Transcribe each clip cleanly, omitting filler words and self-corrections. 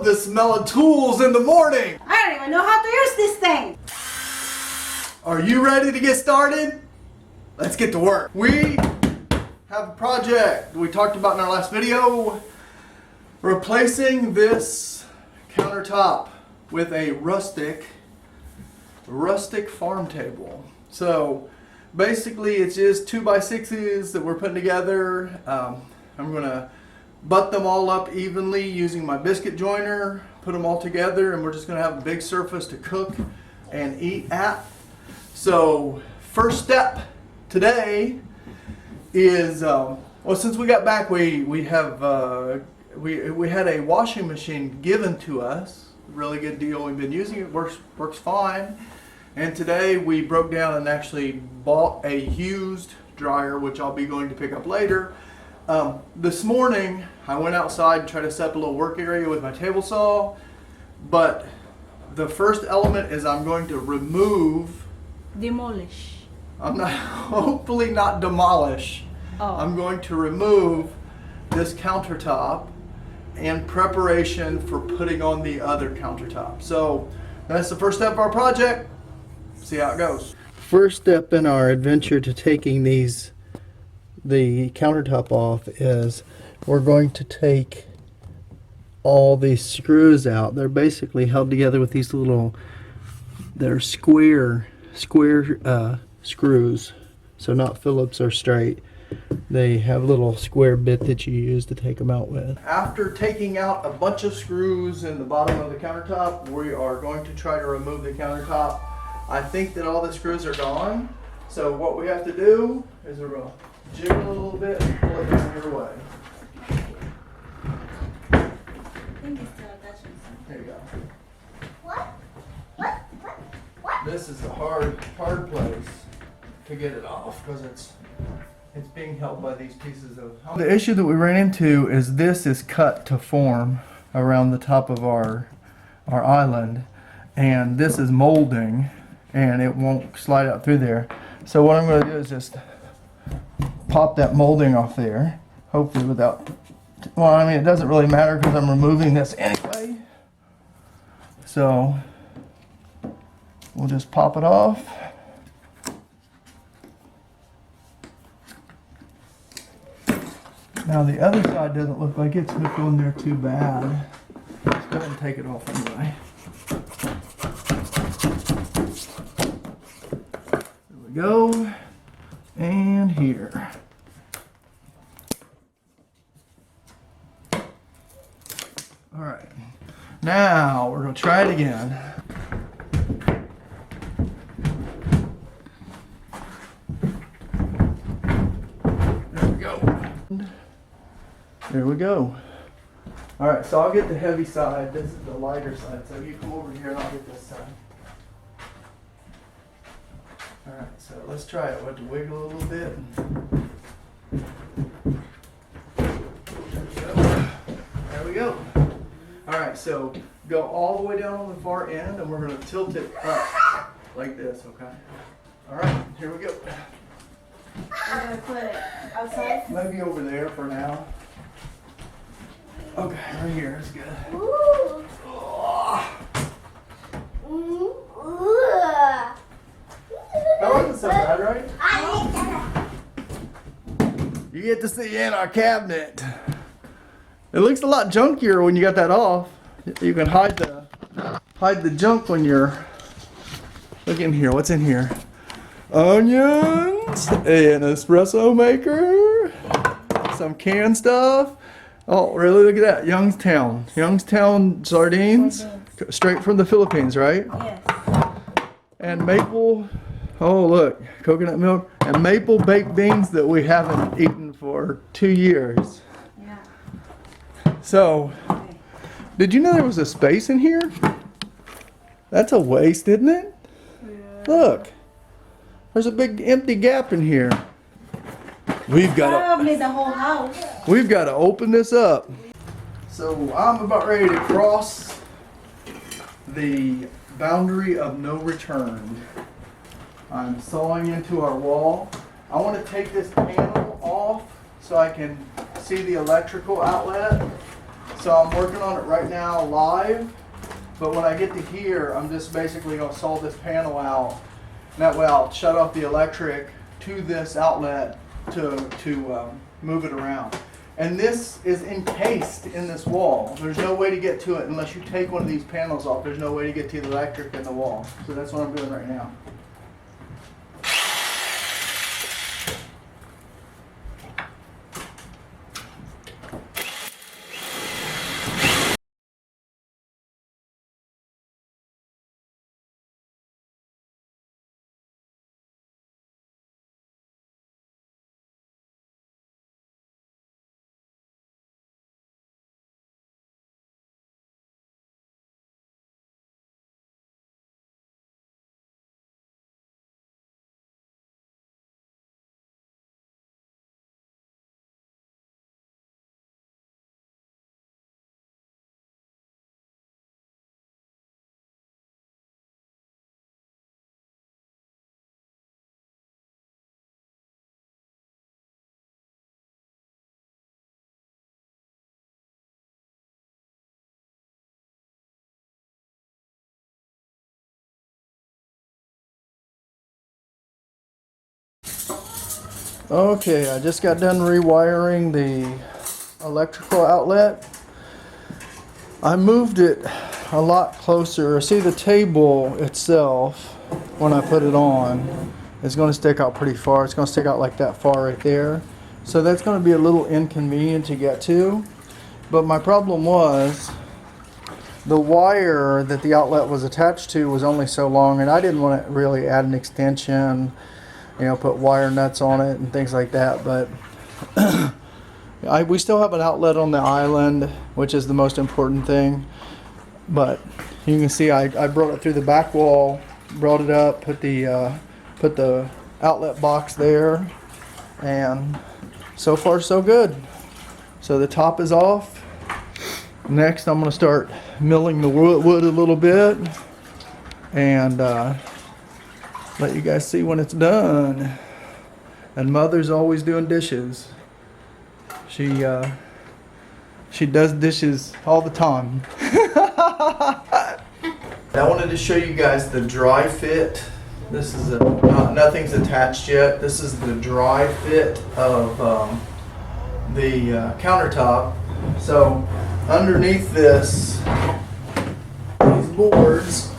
the smell of tools in the morning. I don't even know how to use this thing. Are you ready to get started? Let's get to work. We have a project we talked about in our last video. Replacing this countertop with a rustic farm table. So basically it's just 2x6s that we're putting together. I'm gonna butt them all up evenly using my biscuit joiner, put them all together, and we're just gonna have a big surface to cook and eat at. So first step today is, well, since we got back, we had a washing machine given to us. Really good deal. We've been using it, works fine. And today we broke down and actually bought a used dryer, which I'll be going to pick up later. This morning I went outside and tried to set up a little work area with my table saw, but the first element is I'm going to demolish. Hopefully not demolish. I'm going to remove this countertop in preparation for putting on the other countertop. So that's the first step of our project. See how it goes. First step in our adventure to taking the countertop off is we're going to take all these screws out. They're basically held together with these little, they're square screws. So not Phillips or straight. They have a little square bit that you use to take them out with. After taking out a bunch of screws in the bottom of the countertop, we are going to try to remove the countertop. I think that all the screws are gone. So what we have to do is we're going to jiggle a little bit and pull it down your way. I think it's still attaching. There you go. What? This is the hard place to get it off because it's being held by these pieces of... The issue that we ran into is this is cut to form around the top of our island, and this is molding and it won't slide out through there. So what I'm going to do is just pop that molding off there, hopefully without... Well, I mean, it doesn't really matter because I'm removing this anyway. So we'll just pop it off. Now the other side doesn't look like it's hooked on there too bad. Let's go ahead and take it off anyway. There we go. And here. Alright. Now we're going to try it again. There we go. Alright, so I'll get the heavy side. This is the lighter side. So you come over here and I'll get this side. Alright, so let's try it. We'll have to wiggle a little bit. There we go. Alright, so go all the way down on the far end and we're going to tilt it up like this, okay? Alright, here we go. I'm going to put it outside. Maybe over there for now. Okay, right here, that's good. Ooh. Oh, Ooh. that wasn't so bad, right? I like You get to see in our cabinet. It looks a lot junkier when you got that off. You can hide the junk when you're... Look in here, what's in here? Onions, an espresso maker, some canned stuff. Oh, really? Look at that. Youngstown sardines. Straight from the Philippines, right? Yes. And maple, oh look, coconut milk. And maple baked beans that we haven't eaten for 2 years. Yeah. So, did you know there was a space in here? That's a waste, isn't it? Yeah. Look. There's a big empty gap in here. We've got Probably the whole house. to open this up. So I'm about ready to cross the boundary of no return. I'm sawing into our wall. I want to take this panel off so I can see the electrical outlet. So I'm working on it right now live, but when I get to here, I'm just basically going to solve this panel out. And that way I'll shut off the electric to this outlet to move it around. And this is encased in this wall. There's no way to get to it unless you take one of these panels off. There's no way to get to the electric in the wall. So that's what I'm doing right now. Okay, I just got done rewiring the electrical outlet. I moved it a lot closer. See, the table itself, when I put it on, is going to stick out pretty far. It's going to stick out like that far right there. So that's going to be a little inconvenient to get to. But my problem was the wire that the outlet was attached to was only so long, and I didn't want to really add an extension, you know, put wire nuts on it and things like that. But we still have an outlet on the island, which is the most important thing. But you can see I brought it through the back wall, brought it up, put the outlet box there, and so far so good. So the top is off. Next I'm going to start milling the wood a little bit and let you guys see when it's done. And Mother's always doing dishes. She does dishes all the time. I wanted to show you guys the dry fit. This is nothing's attached yet. This is the dry fit of the countertop. So underneath these boards,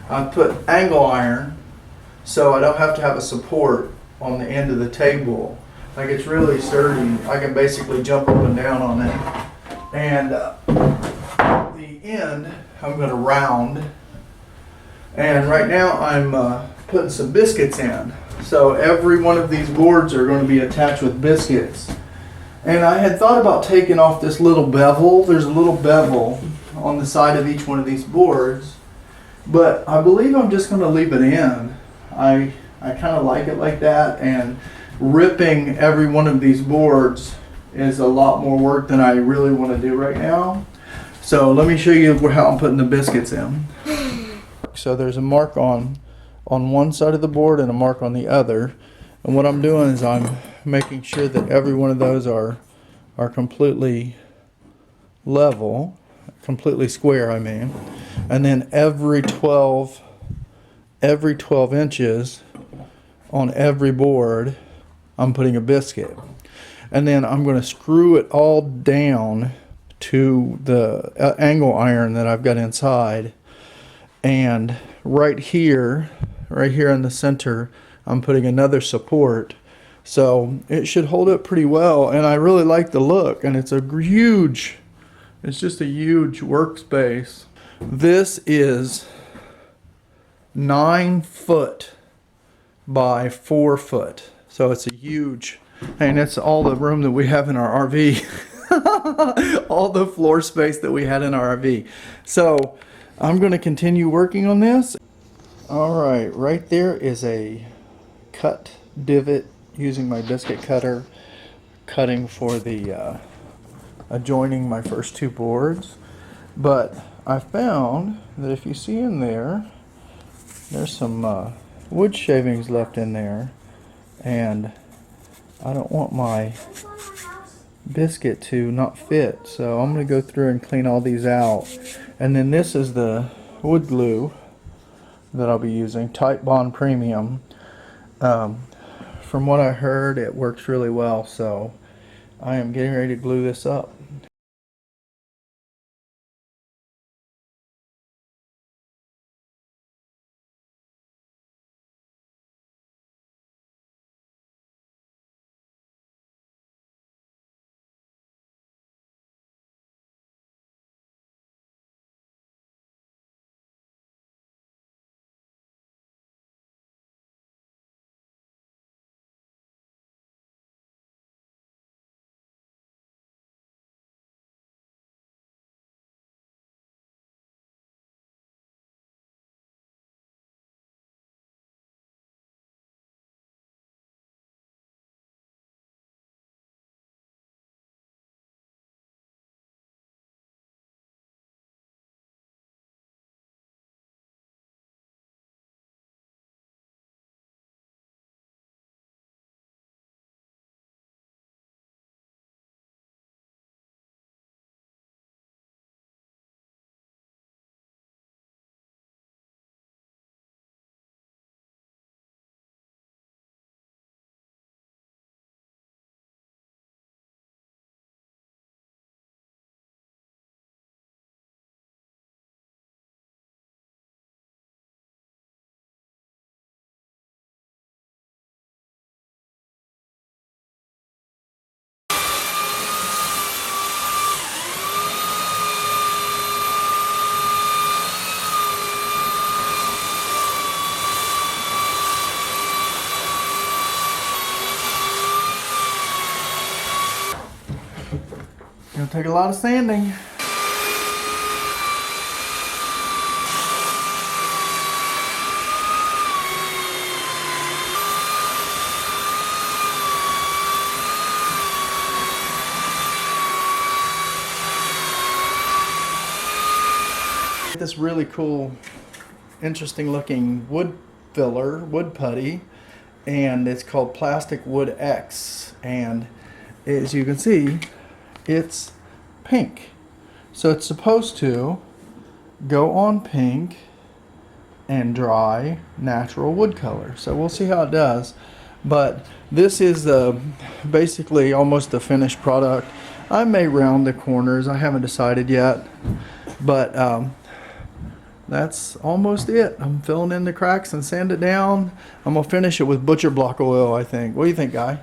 I put angle iron, so I don't have to have a support on the end of the table. Like, it's really sturdy. I can basically jump up and down on it. And the end I'm going to round. And right now I'm putting some biscuits in. So every one of these boards are going to be attached with biscuits. And I had thought about taking off this little bevel. There's a little bevel on the side of each one of these boards. But I believe I'm just going to leave it in. I kind of like it like that, and ripping every one of these boards is a lot more work than I really want to do right now. So let me show you how I'm putting the biscuits in. So there's a mark on one side of the board and a mark on the other. And what I'm doing is I'm making sure that every one of those are completely level, completely square, I mean. And then every 12 inches on every board, I'm putting a biscuit. And then I'm going to screw it all down to the angle iron that I've got inside. And right here in the center, I'm putting another support. So it should hold up pretty well. And I really like the look. And it's just a huge workspace. This is 9 foot by 4 foot. So it's a huge, and it's all the room that we have in our RV. All the floor space that we had in our RV. So I'm going to continue working on this. Alright, right there is a cut divot using my biscuit cutter, cutting for the adjoining my first 2 boards. But I found that if you see in there, there's some wood shavings left in there, and I don't want my biscuit to not fit. So I'm going to go through and clean all these out. And then this is the wood glue that I'll be using, Tight Bond Premium. From what I heard, it works really well, so I am getting ready to glue this up. It'll take a lot of sanding. This really cool, interesting looking wood filler, wood putty, and it's called Plastic Wood X, and as you can see, it's pink. So it's supposed to go on pink and dry natural wood color. So we'll see how it does. But this is basically almost the finished product. I may round the corners. I haven't decided yet. But that's almost it. I'm filling in the cracks and sand it down. I'm going to finish it with butcher block oil, I think. What do you think, Guy?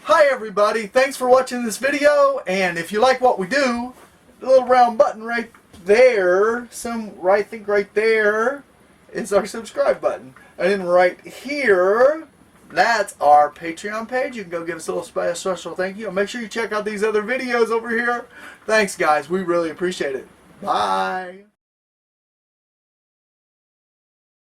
Hi everybody, thanks for watching this video, and if you like what we do, the little round button right there, I think right there is our subscribe button. And then right here, that's our Patreon page. You can go give us a little special thank you. And make sure you check out these other videos over here. Thanks guys, we really appreciate it. Bye.